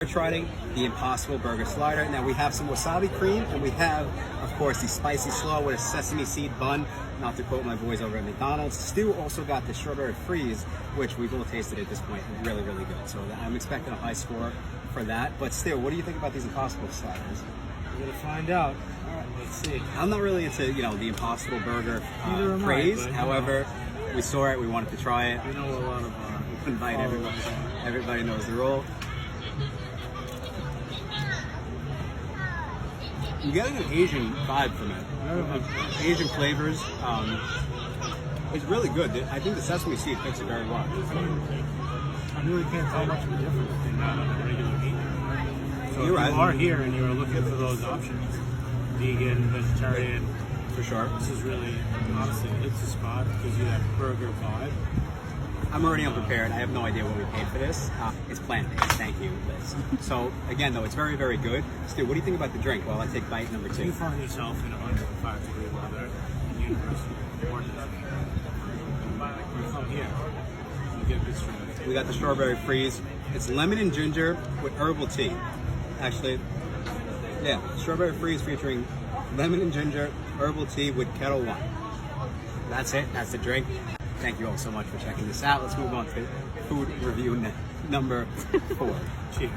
We're trying the Impossible Burger Slider. Now we have some wasabi cream, and we have, of course, the spicy slaw with a sesame seed bun, not to quote my boys over at McDonald's. Stu also got the strawberry freeze, which we've all tasted at this point, really, really good. So I'm expecting a high score for that. But Stu, what do you think about these Impossible Sliders? We're gonna find out. All right, let's see. I'm not really into, the Impossible Burger Neither am I, craze. but, However, we saw it, we wanted to try it. We know a lot of Invite everybody. Everybody knows the rule. I'm getting an Asian vibe from it. Asian flavors. It's really good. I think the sesame seed fits it very well. I really can't tell much of a difference between that and a regular meat. So You're right. If you are here and you're looking for those options, vegan, vegetarian, For sure. this is really, honestly, it's a spot. It gives you that burger vibe. I'm already unprepared. I have no idea what we paid for this. It's plant-based. Thank you, Liz. So, again, though, it's very, very good. Stu, what do you think about the drink while I take bite number If 2? you find yourself in 105-degree weather in university, or you come here, you get this drink. We got the strawberry freeze. It's lemon and ginger with herbal tea. Actually, yeah, strawberry freeze featuring lemon and ginger, herbal tea with kettle wine. That's it. That's the drink. Thank you all so much for checking this out. Let's move on to food review number 4. Cheers.